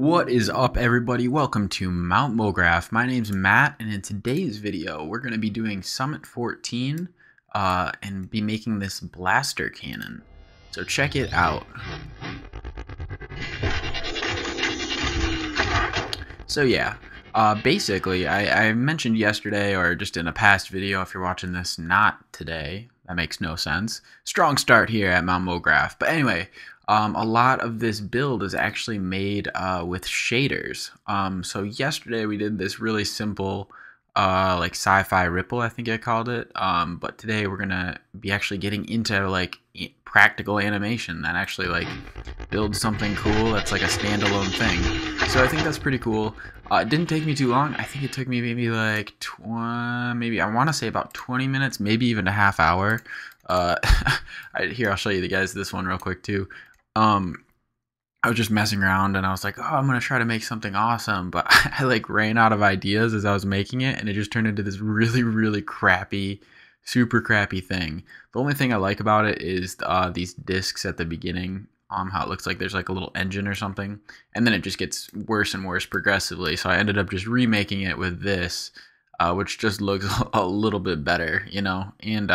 What is up, everybody? Welcome to Mount Mograph. My name's Matt, and in today's video we're going to be doing Summit 14 and be making this blaster cannon. So check it out. So yeah, basically I mentioned yesterday, or just in a past video if you're watching this not today, that makes no sense. Strong start here at Mount Mograph. But anyway, a lot of this build is actually made with shaders. So yesterday we did this really simple like sci-fi ripple, I think I called it. But today we're gonna be actually getting into like practical animation that actually like builds something cool that's like a standalone thing. So I think that's pretty cool. It didn't take me too long. I think it took me maybe like maybe I want to say about 20 minutes, maybe even a half hour. Here, I'll show you guys this one real quick too. I was just messing around and I was like, oh, I'm gonna try to make something awesome, but I like ran out of ideas as I was making it, and it just turned into this really crappy, super crappy thing. The only thing I like about it is these discs at the beginning. How it looks like there's like a little engine or something, and then it just gets worse and worse progressively. So I ended up just remaking it with this, which just looks a little bit better, you know. And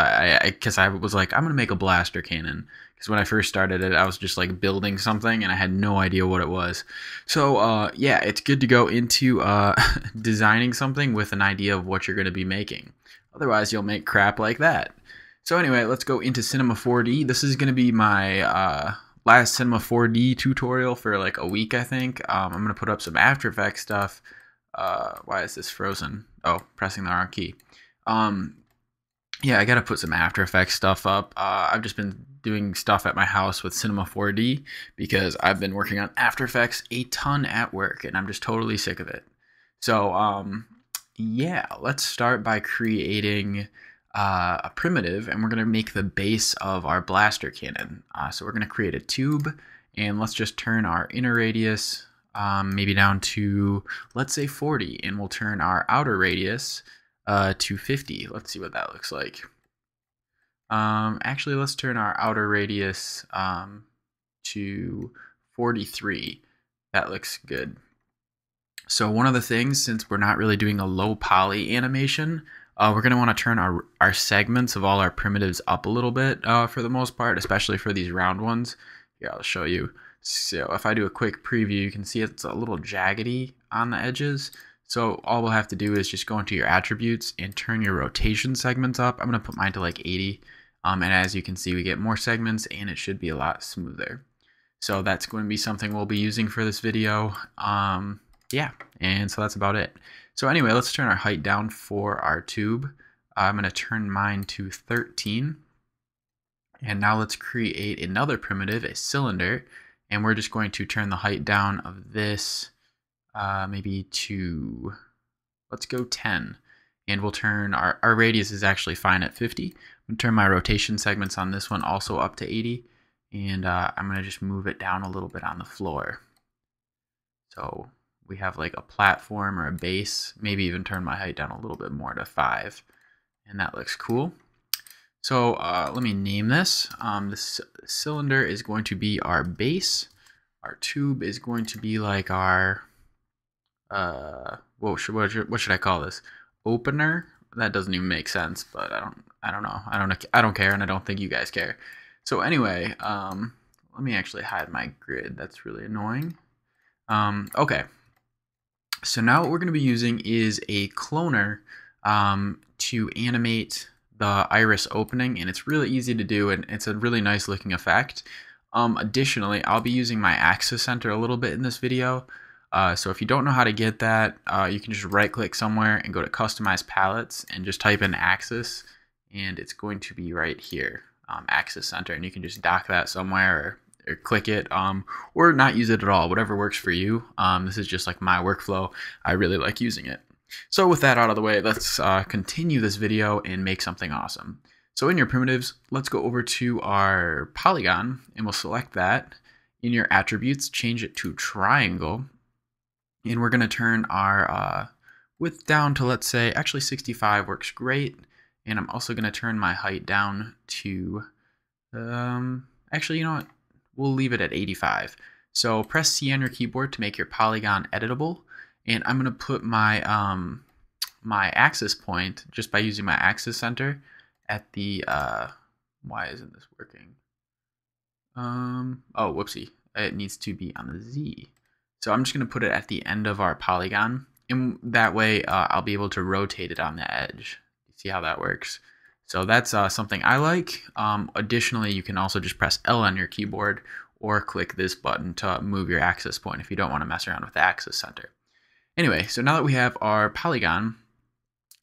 because I was like, I'm gonna make a blaster cannon, because when I first started it, I was just like building something and I had no idea what it was. So yeah, it's good to go into designing something with an idea of what you're gonna be making. Otherwise, you'll make crap like that. So anyway, let's go into Cinema 4D. This is gonna be my last Cinema 4D tutorial for like a week, I think. I'm gonna put up some After Effects stuff. Why is this frozen? Oh, pressing the wrong key. Yeah, I gotta put some After Effects stuff up. I've just been doing stuff at my house with Cinema 4D because I've been working on After Effects a ton at work, and I'm just totally sick of it. So yeah, let's start by creating a primitive, and we're going to make the base of our blaster cannon. So we're going to create a tube, and let's just turn our inner radius maybe down to, let's say 40, and we'll turn our outer radius to 50. Let's see what that looks like. Actually, let's turn our outer radius to 43. That looks good. So one of the things, since we're not really doing a low poly animation, we're going to want to turn our segments of all our primitives up a little bit for the most part, especially for these round ones. Here, I'll show you. So if I do a quick preview, you can see it's a little jaggedy on the edges. So all we'll have to do is just go into your attributes and turn your rotation segments up. I'm going to put mine to like 80. And as you can see, we get more segments and it should be a lot smoother. So that's going to be something we'll be using for this video. Yeah, and so that's about it. So anyway, let's turn our height down for our tube. I'm going to turn mine to 13. And now let's create another primitive, a cylinder. And we're just going to turn the height down of this maybe to, let's go 10. And we'll turn our radius is actually fine at 50. I'm going to turn my rotation segments on this one also up to 80. And I'm going to just move it down a little bit on the floor. So we have like a platform or a base, maybe even turn my height down a little bit more to 5. And that looks cool. So let me name this. This cylinder is going to be our base. Our tube is going to be like our, what should I call this? Opener? That doesn't even make sense, but I don't know. I don't care, and I don't think you guys care. So anyway, let me actually hide my grid. That's really annoying. Okay. So now what we're going to be using is a cloner to animate the iris opening, and it's really easy to do, and it's a really nice looking effect. Additionally, I'll be using my axis center a little bit in this video. So if you don't know how to get that, you can just right click somewhere and go to customize palettes and just type in axis, and it's going to be right here, axis center, and you can just dock that somewhere or click it, or not use it at all, whatever works for you. This is just like my workflow. I really like using it. So with that out of the way, let's continue this video and make something awesome. So in your primitives, let's go over to our polygon, and we'll select that. In your attributes, change it to triangle, and we're going to turn our width down to, let's say, actually 65 works great. And I'm also going to turn my height down to, actually, you know what? We'll leave it at 85. So press C on your keyboard to make your polygon editable, and I'm going to put my my axis point just by using my axis center at the why isn't this working? Oh, whoopsie. It needs to be on the Z. So I'm just going to put it at the end of our polygon, and that way I'll be able to rotate it on the edge. See how that works? So that's something I like. Additionally, you can also just press L on your keyboard or click this button to move your axis point if you don't want to mess around with the axis center. Anyway, so now that we have our polygon,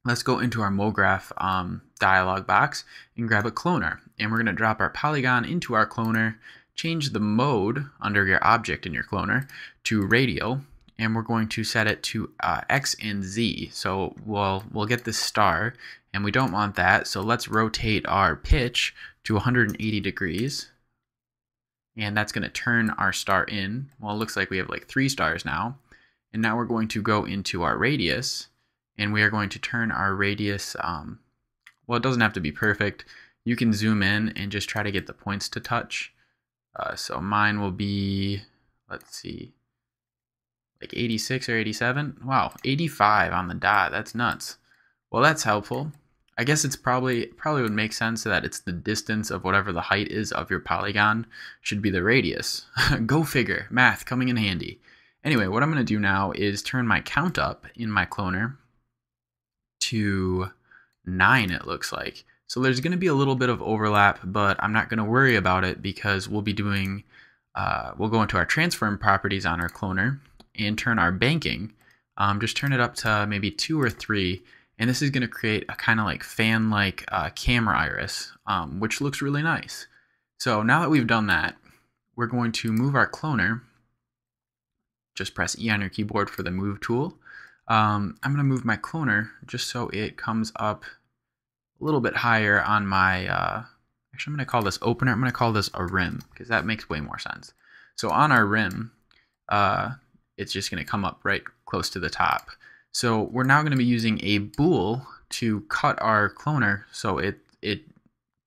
let's go into our Mograph dialog box and grab a cloner. And we're going to drop our polygon into our cloner, change the mode under your object in your cloner to radial, and we're going to set it to X and Z. So we'll get this star, and we don't want that, so let's rotate our pitch to 180 degrees. And that's going to turn our star in. Well, it looks like we have like 3 stars now. And now we're going to go into our radius, and we are going to turn our radius, well, it doesn't have to be perfect. You can zoom in and just try to get the points to touch. So mine will be, let's see, like 86 or 87. Wow, 85 on the dot. That's nuts. Well, that's helpful. I guess it's probably would make sense that it's the distance of whatever the height is of your polygon should be the radius. Go figure. Math coming in handy. Anyway, what I'm going to do now is turn my count up in my cloner to 9, it looks like. So there's going to be a little bit of overlap, but I'm not going to worry about it because we'll be doing, we'll go into our transform properties on our cloner and turn our banking. Just turn it up to maybe 2 or 3, and this is going to create a kind of like fan-like camera iris, which looks really nice. So now that we've done that, we're going to move our cloner. Just press E on your keyboard for the move tool. I'm going to move my cloner just so it comes up a little bit higher on my, actually I'm going to call this opener. I'm going to call this a rim because that makes way more sense. So on our rim, it's just going to come up right close to the top. So we're now going to be using a bool to cut our cloner so it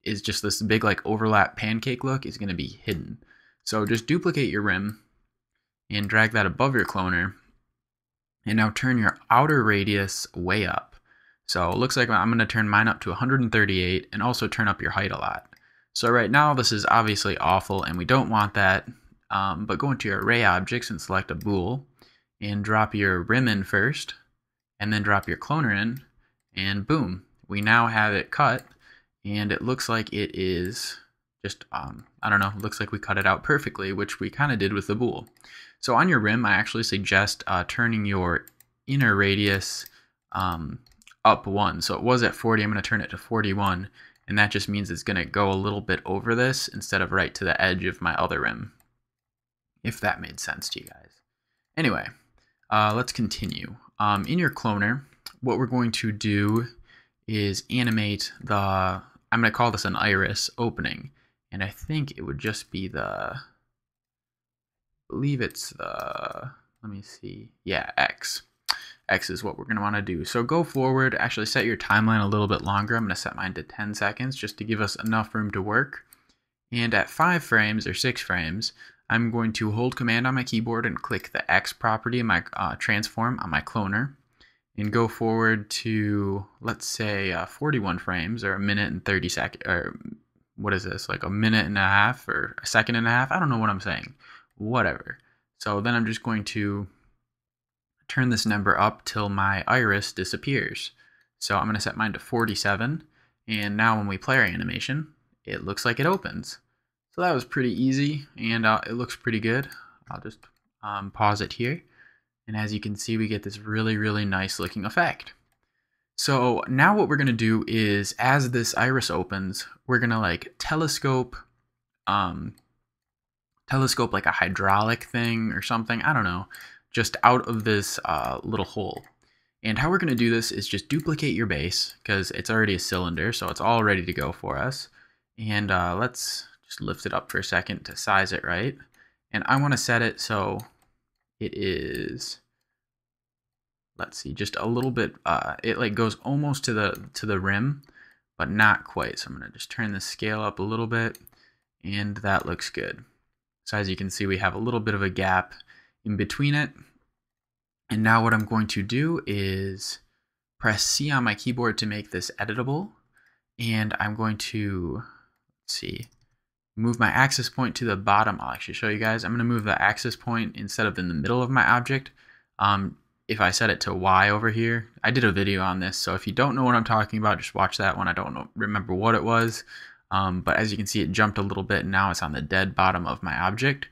is just this big like overlap pancake look is going to be hidden. So just duplicate your rim and drag that above your cloner, and now turn your outer radius way up. So it looks like I'm going to turn mine up to 138 and also turn up your height a lot. So right now this is obviously awful and we don't want that, but go into your array objects and select a bool and drop your rim in first and then drop your cloner in, and boom, we now have it cut, and it looks like it is just, I don't know, it looks like we cut it out perfectly, which we kind of did with the bool. So on your rim, I actually suggest turning your inner radius up 1. So it was at 40, I'm going to turn it to 41, and that just means it's going to go a little bit over this instead of right to the edge of my other rim, if that made sense to you guys. Anyway, let's continue. In your cloner, what we're going to do is animate the, I'm going to call this an iris opening, and I think it would just be the, I believe it's the, let me see, yeah, X. X is what we're going to want to do. So go forward, actually set your timeline a little bit longer. I'm going to set mine to 10 seconds just to give us enough room to work. And at 5 frames or 6 frames, I'm going to hold command on my keyboard and click the X property in my transform on my cloner and go forward to, let's say, 41 frames or a minute and 30 seconds, or what is this, like a minute and a half or a second and a half? I don't know what I'm saying. Whatever. So then I'm just going to turn this number up till my iris disappears. So I'm going to set mine to 47, and now when we play our animation, it looks like it opens. So that was pretty easy, and it looks pretty good. I'll just pause it here, and as you can see, we get this really, really nice looking effect. So now what we're going to do is, as this iris opens, we're going to like telescope like a hydraulic thing or something, I don't know, just out of this little hole. And how we're going to do this is just duplicate your base, because it's already a cylinder, so it's all ready to go for us. And let's just lift it up for a second to size it right. And I want to set it so it is, let's see, just a little bit, it like goes almost to the rim, but not quite. So I'm going to just turn the scale up a little bit, and that looks good. So as you can see, we have a little bit of a gap in between it. And now what I'm going to do is press C on my keyboard to make this editable. And I'm going to, let's see, move my axis point to the bottom. I'll actually show you guys. I'm going to move the axis point instead of in the middle of my object. If I set it to Y over here, I did a video on this, so if you don't know what I'm talking about, just watch that one. I don't remember what it was, but as you can see, it jumped a little bit, and now it's on the dead bottom of my object.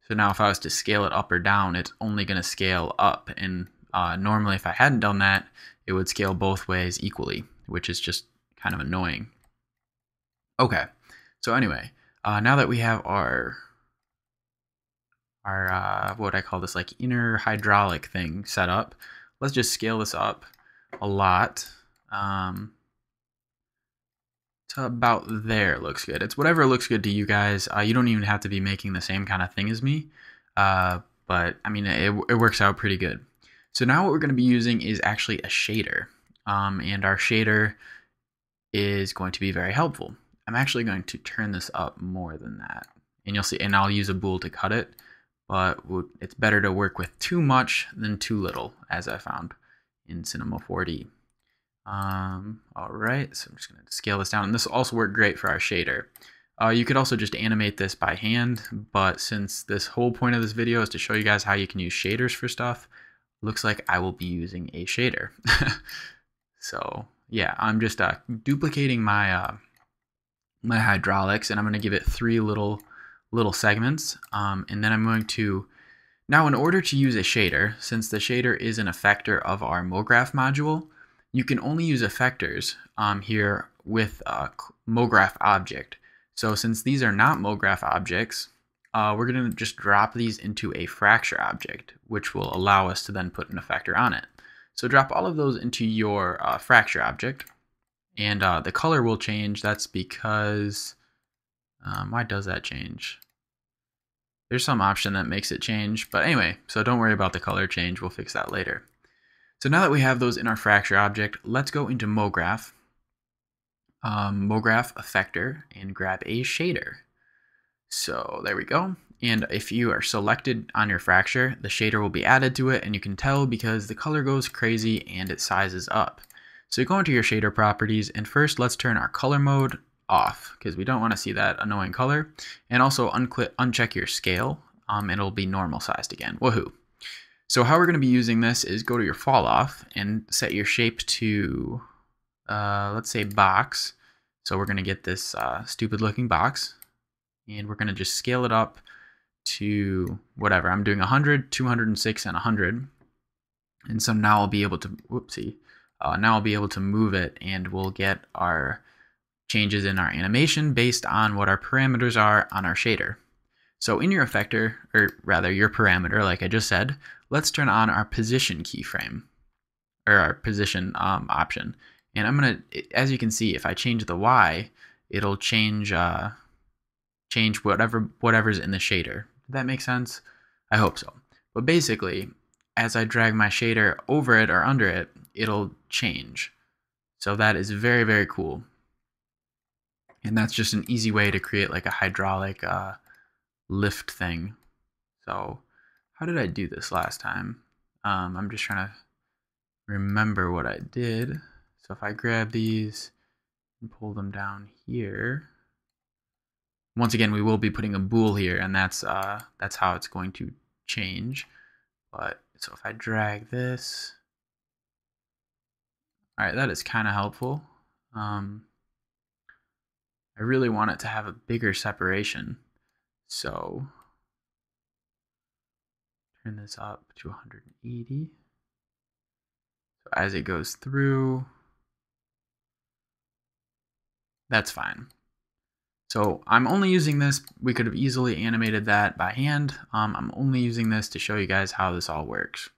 So now if I was to scale it up or down, it's only going to scale up, and normally if I hadn't done that, it would scale both ways equally, which is just kind of annoying. Okay, so anyway, now that we have our what would I call this, like inner hydraulic thing set up, let's just scale this up a lot to about there. Looks good. It's whatever looks good to you guys. You don't even have to be making the same kind of thing as me, but I mean it works out pretty good. So now what we're going to be using is actually a shader, and our shader is going to be very helpful. I'm actually going to turn this up more than that, and you'll see, and I'll use a bool to cut it. But it's better to work with too much than too little, as I found in Cinema 4D. All right, so I'm just going to scale this down, and this will also work great for our shader. You could also just animate this by hand, but since this whole point of this video is to show you guys how you can use shaders for stuff, looks like I will be using a shader. So yeah, I'm just duplicating my my hydraulics, and I'm going to give it 3 little segments, and then I'm going to, now in order to use a shader, since the shader is an effector of our Mograph module, you can only use effectors here with Mograph object. So since these are not Mograph objects, we're going to just drop these into a fracture object, which will allow us to then put an effector on it. So drop all of those into your fracture object, and the color will change. That's because why does that change? There's some option that makes it change, but anyway, so don't worry about the color change. We'll fix that later. So now that we have those in our fracture object, let's go into Mograph, Mograph Effector, and grab a shader. So there we go. And if you are selected on your fracture, the shader will be added to it, and you can tell because the color goes crazy and it sizes up. So you go into your shader properties, and first let's turn our color mode off because we don't want to see that annoying color, and also uncheck your scale, and it'll be normal sized again. Woohoo! So how we're going to be using this is go to your fall off and set your shape to let's say box. So we're going to get this stupid looking box, and we're going to just scale it up to whatever. I'm doing 100, 206, and 100, and so now I'll be able to now I'll be able to move it, and we'll get our changes in our animation based on what our parameters are on our shader. So in your effector, or rather your parameter, like I just said, let's turn on our position keyframe, or our position option. And I'm gonna, as you can see, if I change the Y, it'll change whatever's in the shader. Did that make sense? I hope so. But basically, as I drag my shader over it or under it, it'll change. So that is very, very cool. And that's just an easy way to create like a hydraulic lift thing. So how did I do this last time? I'm just trying to remember what I did. So if I grab these and pull them down here, once again, we will be putting a bool here, and that's how it's going to change. But so if I drag this, all right, that is kind of helpful. I really want it to have a bigger separation, so turn this up to 180. So as it goes through, that's fine. So I'm only using this, we could have easily animated that by hand. I'm only using this to show you guys how this all works,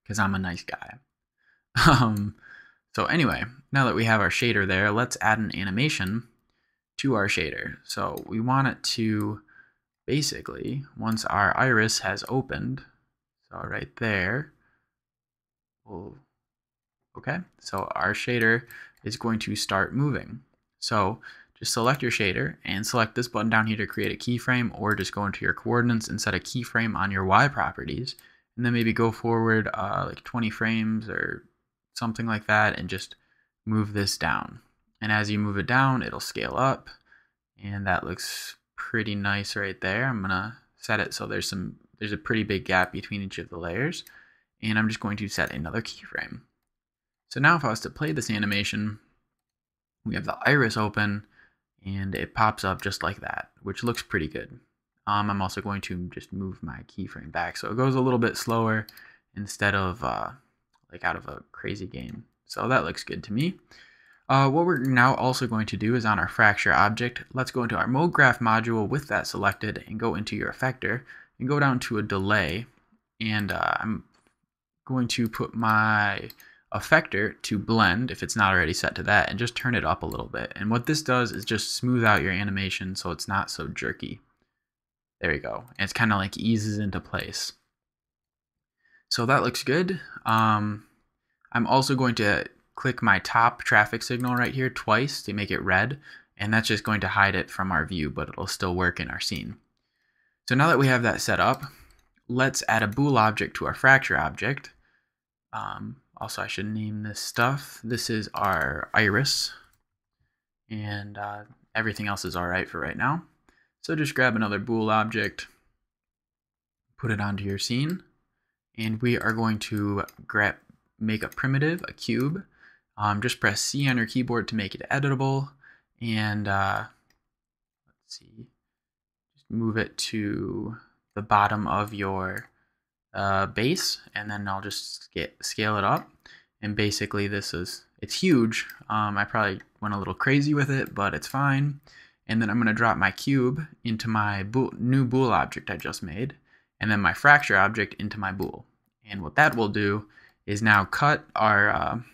because I'm a nice guy. So anyway, now that we have our shader there, let's add an animation to our shader. So we want it to basically, once our iris has opened, so right there, okay, so our shader is going to start moving. So just select your shader and select this button down here to create a keyframe, or just go into your coordinates and set a keyframe on your Y properties, and then maybe go forward like 20 frames or something like that, and just move this down. And as you move it down, it'll scale up, and that looks pretty nice right there. I'm gonna set it so there's a pretty big gap between each of the layers, and I'm just going to set another keyframe. So now if I was to play this animation, we have the iris open and it pops up just like that, which looks pretty good. I'm also going to just move my keyframe back so it goes a little bit slower instead of like out of a crazy game. So that looks good to me. What we're now also going to do is on our fracture object, let's go into our Mograph module with that selected and go into your effector and go down to a delay, and I'm going to put my effector to blend if it's not already set to that, and just turn it up a little bit. And what this does is just smooth out your animation so it's not so jerky. There you go. And it's kind of like eases into place. So that looks good. I'm also going to click my top traffic signal right here twice to make it red, and that's just going to hide it from our view, but it'll still work in our scene. So now that we have that set up, let's add a Bool object to our fracture object. Also, I should name this stuff. This is our iris, and everything else is all right for right now. So just grab another Bool object, put it onto your scene, and we are going to make a primitive, a cube. Just press C on your keyboard to make it editable, and let's see, just move it to the bottom of your base, and then I'll just scale it up. And basically it's huge. I probably went a little crazy with it, but it's fine. And then I'm going to drop my cube into my new Bool object I just made, and then my fracture object into my Bool. And what that will do is now cut our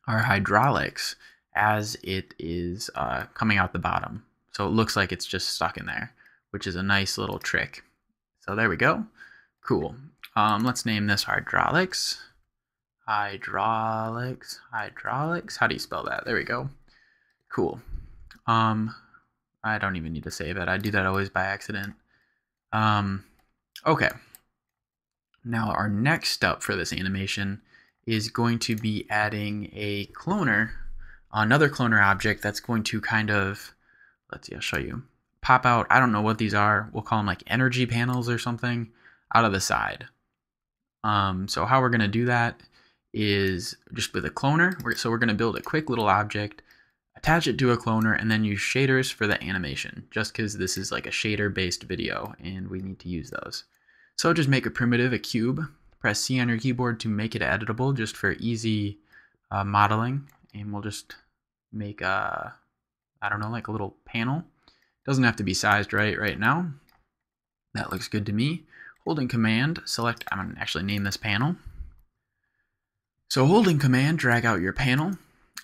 hydraulics as it is coming out the bottom. So it looks like it's just stuck in there, which is a nice little trick. So there we go. Cool. Let's name this hydraulics. Hydraulics. How do you spell that? There we go. Cool. I don't even need to save it. I do that always by accident. Okay. Now our next step for this animation is going to be adding a cloner, another cloner object that's going to kind of, let's see, I'll show you, pop out, I don't know what these are, we'll call them like energy panels or something, out of the side. So how we're going to do that is just with a cloner. So we're going to build a quick little object, attach it to a cloner, and then use shaders for the animation, just because this is like a shader based video and we need to use those. So just make a primitive, a cube, press C on your keyboard to make it editable just for easy modeling, and we'll just make a, I don't know, like a little panel. Doesn't have to be sized right now. That looks good to me. Holding command, select, I'm going to actually name this panel. So holding command, drag out your panel,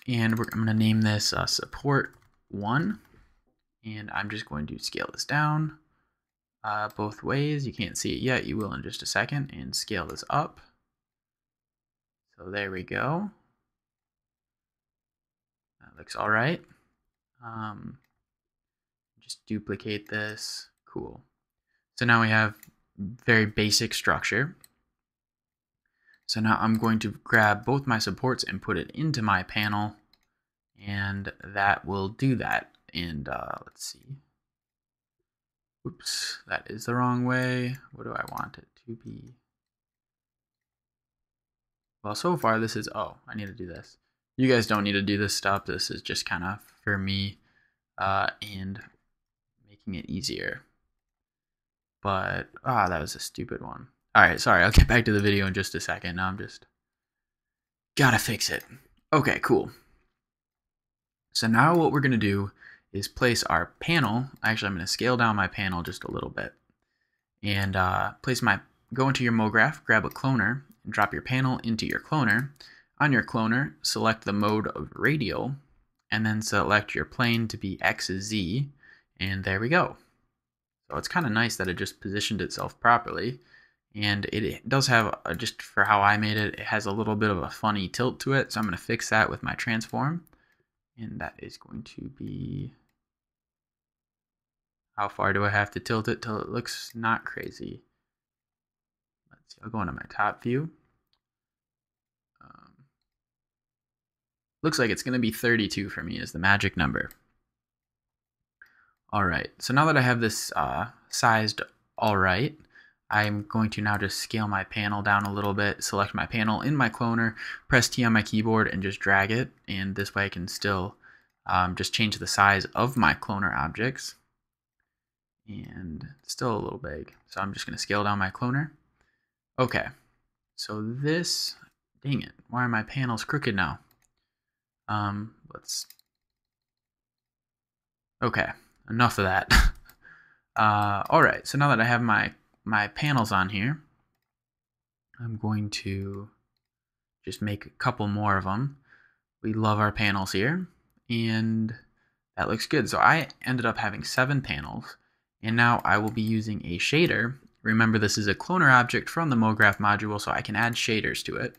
and I'm going to name this support 1, and I'm just going to scale this down both ways. You can't see it yet, you will in just a second, and scale this up. So there we go. That looks all right. Just duplicate this. Cool. So now we have very basic structure. So now I'm going to grab both my supports and put it into my panel, and that will do that. And let's see. Oops, that is the wrong way. What do I want it to be? Well, so far this is, oh, I need to do this. You guys don't need to do this stuff. This is just kind of for me and making it easier. But, that was a stupid one. Alright, sorry, I'll get back to the video in just a second. Now I'm just gotta fix it. Okay, cool. So now what we're gonna do is place our panel. Actually, I'm gonna scale down my panel just a little bit. And go into your Mograph, grab a cloner, and drop your panel into your cloner. On your cloner, select the mode of radial, and then select your plane to be XZ, and there we go. So it's kind of nice that it just positioned itself properly. And it does have, just for how I made it, it has a little bit of a funny tilt to it. So I'm going to fix that with my transform. And that is going to be, how far do I have to tilt it till it looks not crazy? Let's see, I'll go into my top view. Looks like it's going to be 32 for me is the magic number. All right, so now that I have this sized all right, I'm going to now just scale my panel down a little bit, select my panel in my cloner, press T on my keyboard, and just drag it. And this way I can still just change the size of my cloner objects. And it's still a little big, so I'm just going to scale down my cloner. Okay, so this, dang it, why are my panels crooked now? Okay, enough of that. All right, so now that I have my panels on here, I'm going to just make a couple more of them. We love our panels here, and that looks good. So I ended up having 7 panels, and now I will be using a shader. Remember, this is a cloner object from the Mograph module, so I can add shaders to it.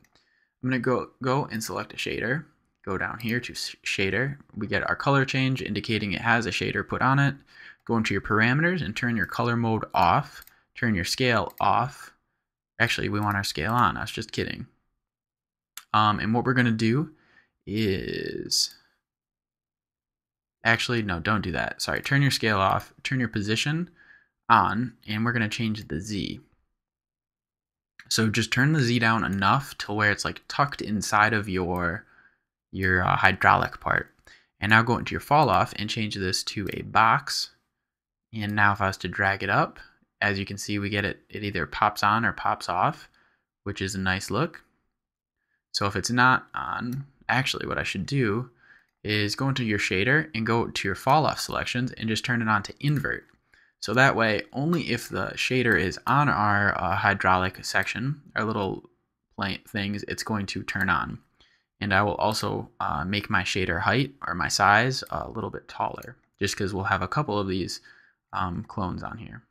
I'm going to go and select a shader. Go down here to shader. We get our color change indicating it has a shader put on it. Go into your parameters and turn your color mode off. Turn your scale off. Actually, we want our scale on. I was just kidding. And what we're going to do is... Actually, no, don't do that. Sorry, turn your scale off. Turn your position on, and we're going to change the Z. So just turn the Z down enough to where it's like tucked inside of your hydraulic part. And now go into your fall off and change this to a box. And now if I was to drag it up, as you can see, we get it either pops on or pops off, which is a nice look. So if it's not on, actually what I should do is go into your shader and go to your fall off selections and just turn it on to invert. So that way, only if the shader is on our hydraulic section, our little things, it's going to turn on. And I will also make my shader height or my size a little bit taller, just because we'll have a couple of these clones on here.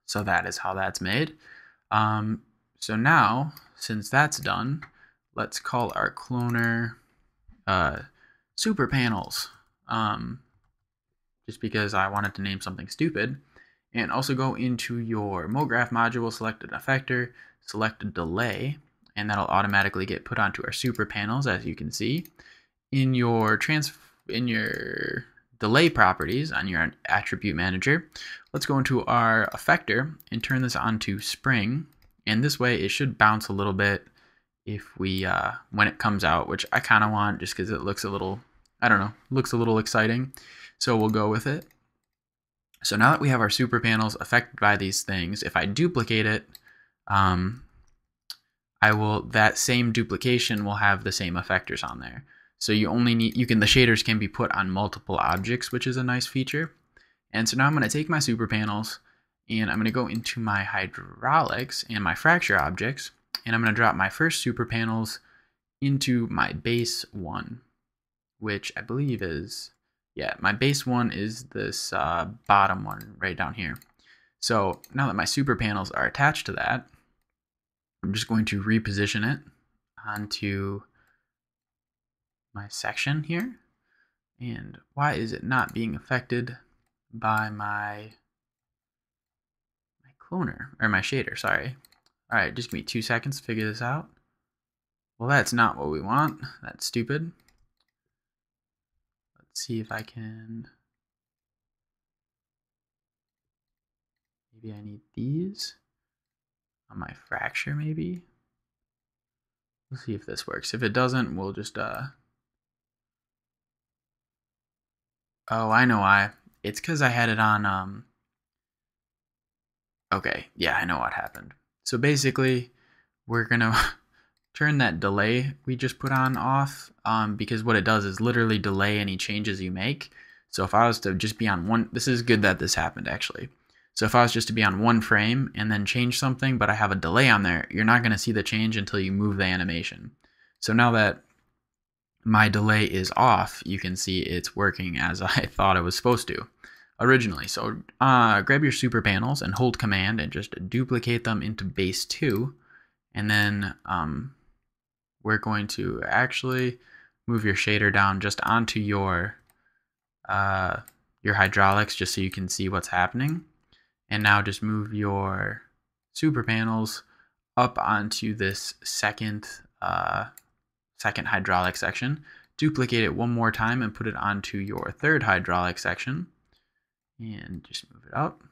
So that is how that's made. So now, since that's done, let's call our cloner super panels. Just because I wanted to name something stupid. And also go into your Mograph module, select an effector, select a delay, and that'll automatically get put onto our super panels, as you can see. In your delay properties on your attribute manager, let's go into our effector and turn this on to spring. And this way it should bounce a little bit if we when it comes out, which I kind of want just because it looks a little, I don't know, looks a little exciting. So we'll go with it. So now that we have our super panels affected by these things, if I duplicate it, that same duplication will have the same effectors on there. So you only need, the shaders can be put on multiple objects, which is a nice feature. And so now I'm going to take my super panels and I'm going to go into my hydraulics and my fracture objects, and I'm going to drop my first super panels into my base one, which I believe is, yeah, my base one is this bottom one right down here. So now that my super panels are attached to that, I'm just going to reposition it onto my section here. And why is it not being affected by my cloner, or my shader, sorry. All right, just give me 2 seconds to figure this out. Well, that's not what we want. That's stupid. Let's see if I can, maybe I need these on my fracture, maybe. We'll see if this works. If it doesn't, we'll just, oh, I know why. It's because I had it on, okay, yeah, I know what happened. So basically, we're gonna turn that delay we just put on off, because what it does is literally delay any changes you make. So if I was to just be on one, this is good that this happened actually. So if I was just to be on one frame and then change something, but I have a delay on there, you're not gonna see the change until you move the animation. So now that my delay is off, you can see it's working as I thought it was supposed to originally. So grab your super panels and hold command and just duplicate them into base 2, and then we're going to actually move your shader down just onto your hydraulics just so you can see what's happening. And now just move your super panels up onto this second hydraulic section. Duplicate it one more time and put it onto your third hydraulic section. And just move it up.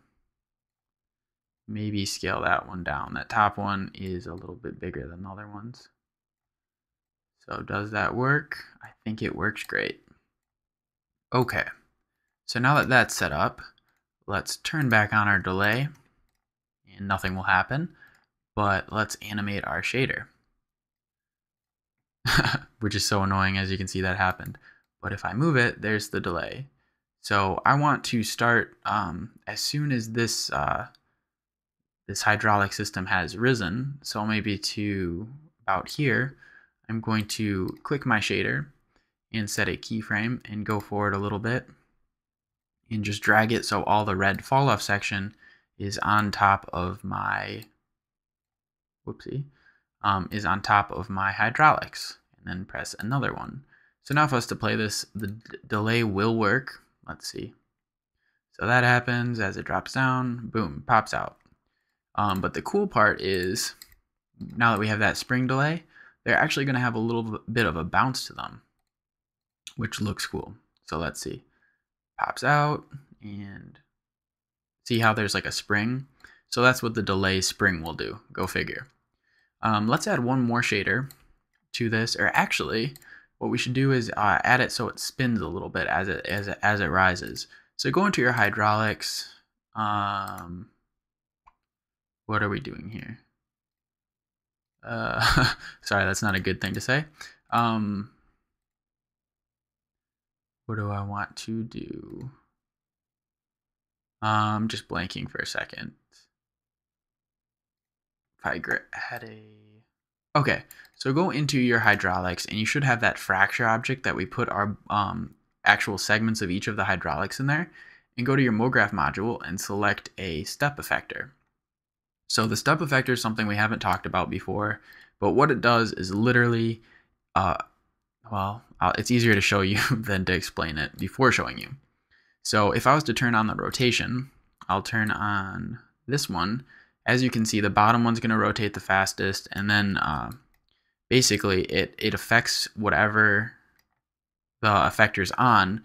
Maybe scale that one down. That top one is a little bit bigger than the other ones. So does that work? I think it works great. Okay, so now that that's set up, let's turn back on our delay and nothing will happen, but let's animate our shader. Which is so annoying, as you can see that happened. But if I move it, there's the delay. So I want to start as soon as this this hydraulic system has risen, so maybe to about here, I'm going to click my shader and set a keyframe and go forward a little bit and just drag it so all the red fall off section is on top of my is on top of my hydraulics, and then press another one. So now for us to play this, the delay will work. Let's see. So that happens as it drops down, boom, pops out. But the cool part is, now that we have that spring delay, they're actually going to have a little bit of a bounce to them, which looks cool. So let's see. Pops out, and see how there's like a spring? So that's what the delay spring will do. Go figure. Let's add one more shader to this, or actually, what we should do is add it so it spins a little bit as it rises. So go into your hydraulics. What are we doing here? Sorry, that's not a good thing to say. What do I want to do? Just blanking for a second. If I had a... Okay, so go into your hydraulics, and you should have that fracture object that we put our actual segments of each of the hydraulics in there, and go to your Mograph module and select a step effector. So the step effector is something we haven't talked about before, but what it does is literally, it's easier to show you than to explain it before showing you. So if I was to turn on the rotation, I'll turn on this one. As you can see, the bottom one's going to rotate the fastest, and then basically it affects whatever the effector's on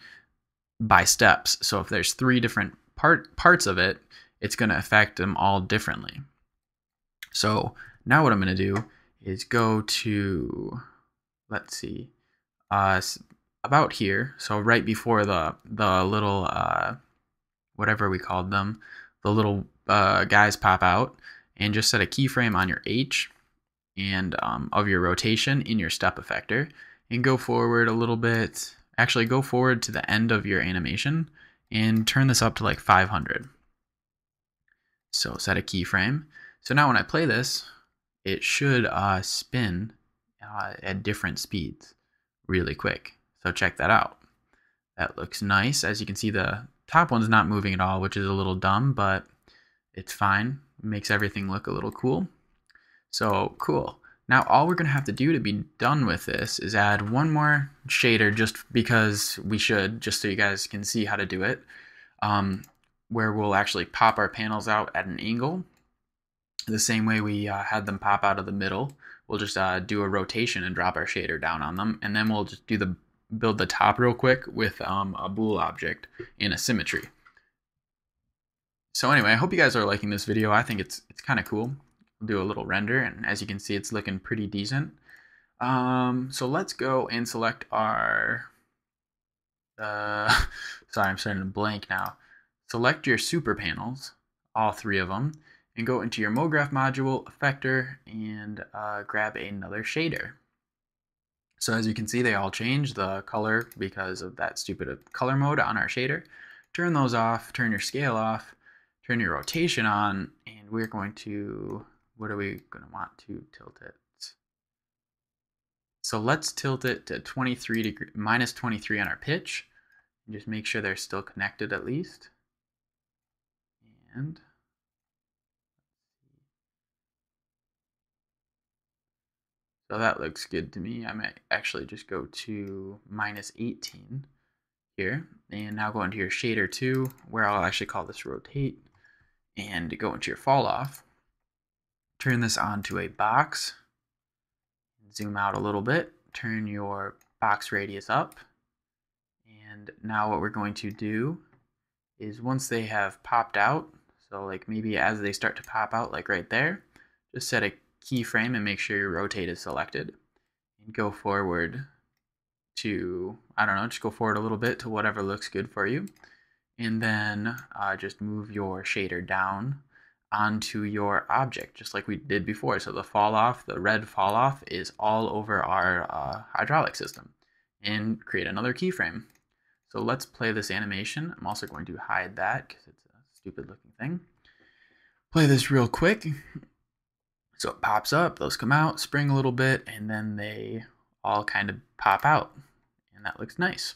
by steps. So if there's 3 different parts of it, it's going to affect them all differently. So now what I'm going to do is go to, let's see, about here. So right before the little, whatever we called them, the little guys pop out, and just set a keyframe on your H and of your rotation in your step effector, and go forward a little bit. Actually, go forward to the end of your animation and turn this up to like 500. So set a keyframe. So now when I play this, it should spin at different speeds really quick. So check that out. That looks nice. As you can see, the top one's not moving at all, which is a little dumb, but it's fine. It makes everything look a little cool. So cool. Now all we're going to have to do to be done with this is add one more shader, just because we should, just so you guys can see how to do it, where we'll actually pop our panels out at an angle, the same way we had them pop out of the middle. We'll just do a rotation and drop our shader down on them, and then we'll just build the top real quick with a Bool object in a symmetry. So anyway, I hope you guys are liking this video. I think it's kind of cool. We'll do a little render, and as you can see, it's looking pretty decent. So let's go and select our sorry, I'm starting to blank now. Select your super panels, all 3 of them, and go into your Mograph module, Effector, and grab another shader. So as you can see, they all change the color because of that stupid color mode on our shader. Turn those off, turn your scale off, turn your rotation on, and we're going to, what are we going to want to tilt it? So let's tilt it to minus 23 on our pitch, and just make sure they're still connected at least. And So that looks good to me. I might actually just go to -18 here, and now go into your shader 2, where I'll actually call this rotate, and go into your fall off. Turn this onto a box, zoom out a little bit, turn your box radius up, and now what we're going to do is once they have popped out, so like maybe as they start to pop out, like right there, just set a keyframe and make sure your rotate is selected, and go forward to, I don't know, just go forward a little bit to whatever looks good for you, and then just move your shader down onto your object, just like we did before. So the fall off, the red fall off, is all over our hydraulic system, and create another keyframe. So let's play this animation. I'm also going to hide that because it's a stupid looking thing. Play this real quick. So it pops up, those come out, spring a little bit, and then they all kind of pop out, and that looks nice.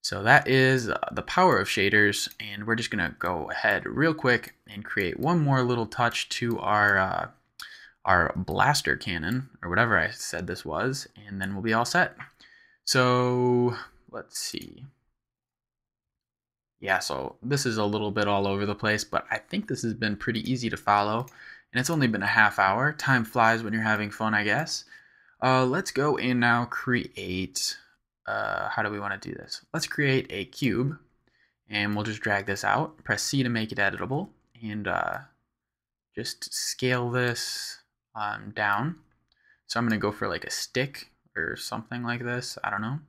So that is the power of shaders, and we're just gonna go ahead real quick and create one more little touch to our blaster cannon, or whatever I said this was, and then we'll be all set. So let's see. Yeah, so this is a little bit all over the place, but I think this has been pretty easy to follow, and it's only been a half hour. Time flies when you're having fun, I guess. Let's go and now create, how do we want to do this? Let's create a cube, and we'll just drag this out, press C to make it editable, and just scale this down. So I'm going to go for like a stick or something like this, I don't know.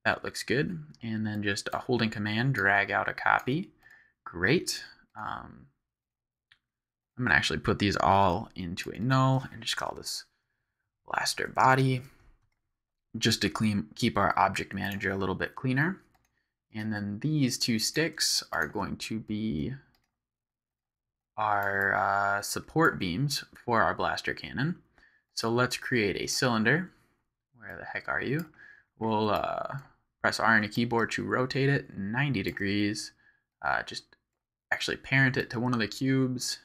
That looks good. And then just holding command, drag out a copy. Great. I'm going to actually put these all into a null and just call this blaster body, just to keep our object manager a little bit cleaner. And then these two sticks are going to be our support beams for our blaster cannon. So let's create a cylinder. Where the heck are you? We'll press R on your keyboard to rotate it 90 degrees. Just actually parent it to one of the cubes,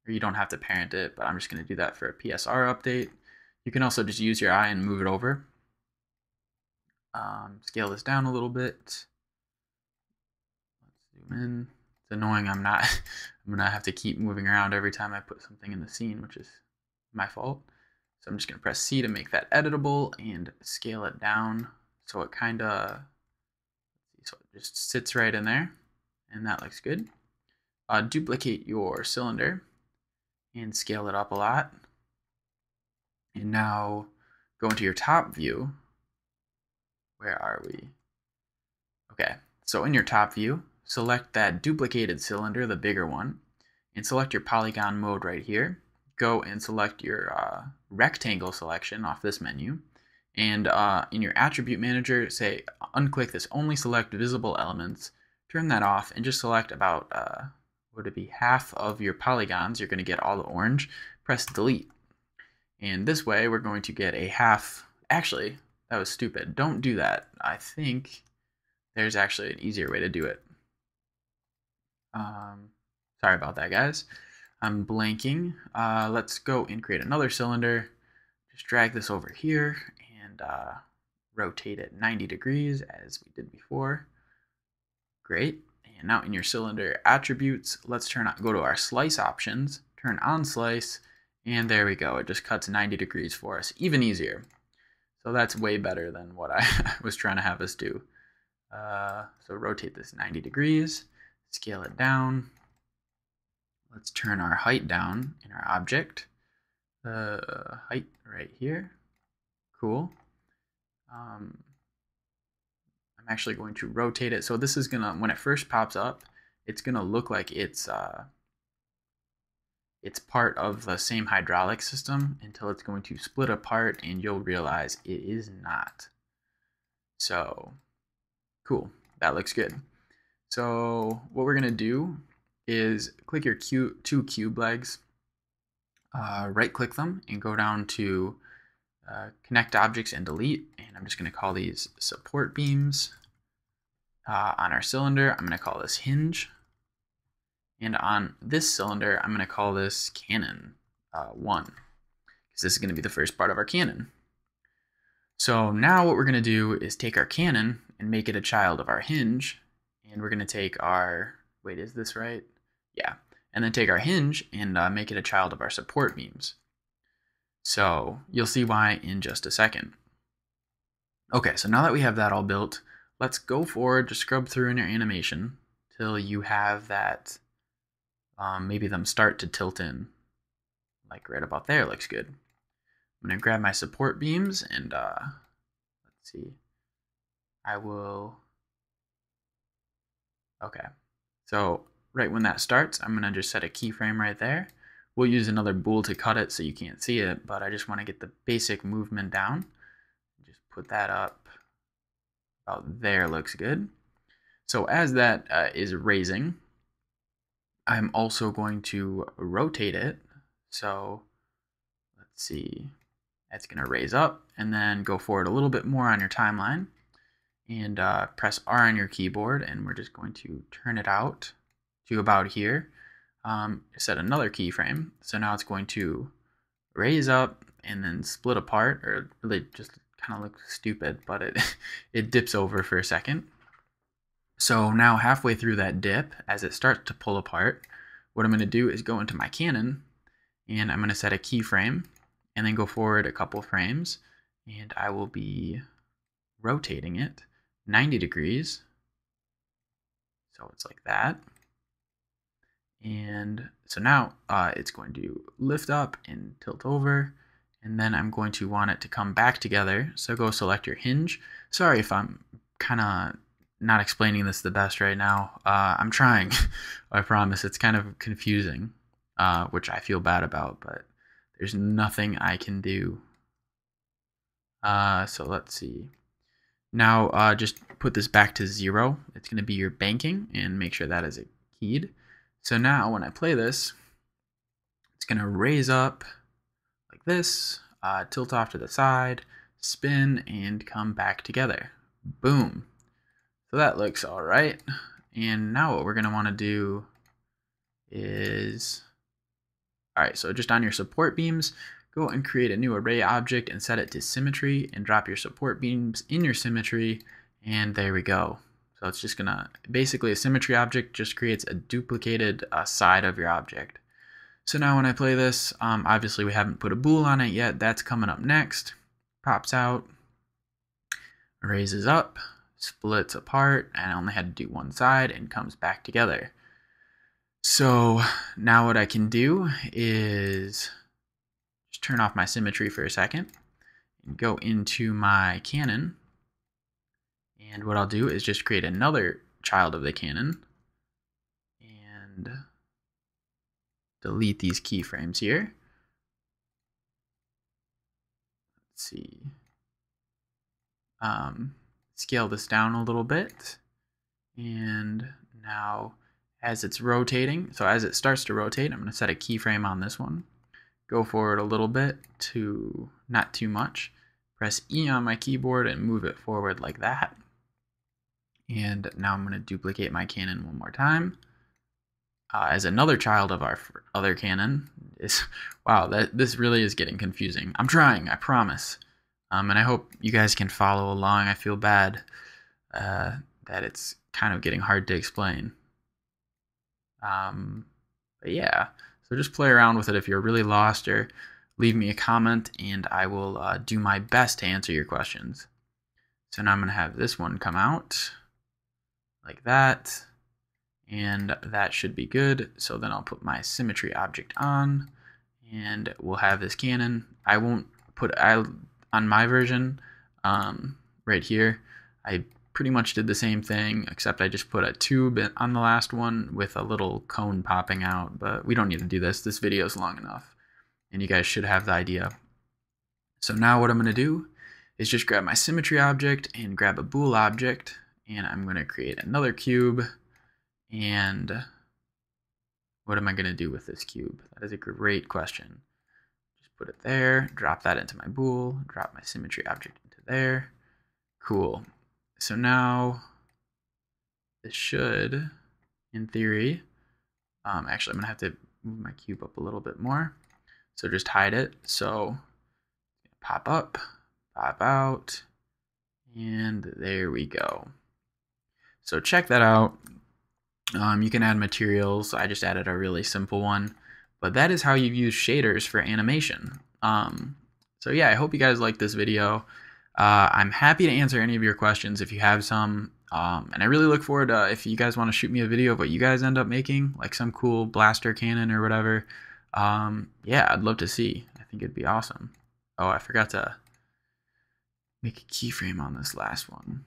or you don't have to parent it, but I'm just going to do that for a PSR update. You can also just use your eye and move it over. Scale this down a little bit. Let's zoom in. It's annoying. I'm gonna have to keep moving around every time I put something in the scene, which is my fault. So I'm just gonna press C to make that editable and scale it down so it kind of, so it just sits right in there, and that looks good. Duplicate your cylinder and scale it up a lot. And now go into your top view. Where are we? Okay, so in your top view, select that duplicated cylinder, the bigger one, and select your polygon mode right here. Go and select your rectangle selection off this menu. And in your attribute manager, say unclick this only select visible elements, turn that off, and just select about, would it be half of your polygons? You're going to get all the orange. Press delete. And this way we're going to get a half. Actually, that was stupid. Don't do that. I think there's actually an easier way to do it. Sorry about that, guys. I'm blanking. Let's go and create another cylinder. Just drag this over here and rotate it 90 degrees as we did before. Great. And now in your cylinder attributes, let's go to our slice options, turn on slice, and there we go. It just cuts 90 degrees for us. Even easier. So that's way better than what I was trying to have us do. So rotate this 90 degrees, scale it down. Let's turn our height down in our object. Height right here. Cool. I'm actually going to rotate it. So this is gonna, when it first pops up, it's gonna look like it's part of the same hydraulic system until it's going to split apart, and you'll realize it is not. So cool, that looks good. So what we're gonna do is click your two cube legs, right click them, and go down to connect objects and delete. And I'm just gonna call these support beams. On our cylinder, I'm gonna call this hinge. And on this cylinder, I'm going to call this cannon 1, because this is going to be the first part of our cannon. So now what we're going to do is take our cannon and make it a child of our hinge, and we're going to take our, wait, is this right? Yeah, and then take our hinge and make it a child of our support beams. So you'll see why in just a second. Okay, so now that we have that all built, let's go forward to scrub through in your animation till you have that, maybe them start to tilt in. Like right about there looks good. I'm going to grab my support beams and let's see. I will, okay. So right when that starts, I'm going to just set a keyframe right there. We'll use another bool to cut it so you can't see it, but I just want to get the basic movement down. Just put that up about there, looks good. So as that is raising, I'm also going to rotate it. So let's see, that's going to raise up and then go forward a little bit more on your timeline and press R on your keyboard, and we're just going to turn it out to about here. Set another keyframe, so now it's going to raise up and then split apart, or really just kind of looks stupid, but it dips over for a second. So now halfway through that dip, as it starts to pull apart, what I'm going to do is go into my cannon and I'm going to set a keyframe and then go forward a couple frames, and I will be rotating it 90 degrees. So it's like that. And so now it's going to lift up and tilt over, and then I'm going to want it to come back together. So go select your hinge. Sorry if I'm kind of not explaining this the best right now. I'm trying. I promise. It's kind of confusing, which I feel bad about, but there's nothing I can do. So let's see. Now just put this back to 0. It's going to be your banking, and make sure that is keyed. So now when I play this, it's going to raise up like this, tilt off to the side, spin, and come back together. Boom. So that looks all right. And now what we're going to want to do is, all right, so just on your support beams, go and create a new array object and set it to symmetry and drop your support beams in your symmetry, and there we go. So it's just gonna, basically a symmetry object just creates a duplicated side of your object. So now when I play this, obviously we haven't put a bool on it yet. That's coming up next. Pops out, raises up, splits apart, and I only had to do one side and comes back together. So now what I can do is just turn off my symmetry for a second and go into my cannon. And what I'll do is just create another child of the cannon and delete these keyframes here. Let's see. Scale this down a little bit. And now as it's rotating, so as it starts to rotate, I'm going to set a keyframe on this one. Go forward a little bit to not too much. Press E on my keyboard and move it forward like that. And now I'm going to duplicate my cannon one more time. As another child of our other cannon is, wow, this really is getting confusing. I'm trying, I promise. And I hope you guys can follow along. I feel bad that it's kind of getting hard to explain. But yeah, so just play around with it if you're really lost, or leave me a comment and I will do my best to answer your questions. So now I'm going to have this one come out like that, and that should be good. So then I'll put my symmetry object on, and we'll have this cannon. I won't put, on my version, right here, I pretty much did the same thing, except I just put a tube on the last one with a little cone popping out, but we don't need to do this. This video is long enough, and you guys should have the idea. So now what I'm going to do is just grab my symmetry object and grab a bool object, and I'm going to create another cube. And what am I going to do with this cube? That is a great question. Just put it there, drop that into my bool, drop my symmetry object into there. Cool. So now this should, in theory, actually I'm going to have to move my cube up a little bit more. So just hide it. So pop up, pop out, and there we go. So check that out. You can add materials. I just added a really simple one, but that is how you use shaders for animation. So yeah, I hope you guys like this video. I'm happy to answer any of your questions if you have some. And I really look forward to if you guys want to shoot me a video of what you guys end up making, like some cool blaster cannon or whatever. Yeah, I'd love to see. I think it'd be awesome. Oh, I forgot to make a keyframe on this last one.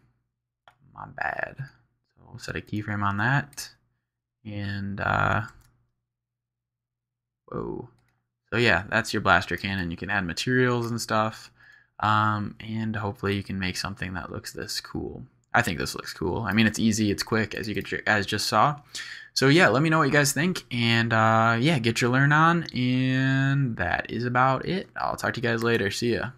My bad. So we'll set a keyframe on that. And whoa. So yeah, that's your blaster cannon. You can add materials and stuff. And hopefully you can make something that looks this cool. I think this looks cool. I mean, it's easy, it's quick, as you guys just saw. So yeah, let me know what you guys think, and yeah, get your learn on, and that is about it. I'll talk to you guys later. See ya.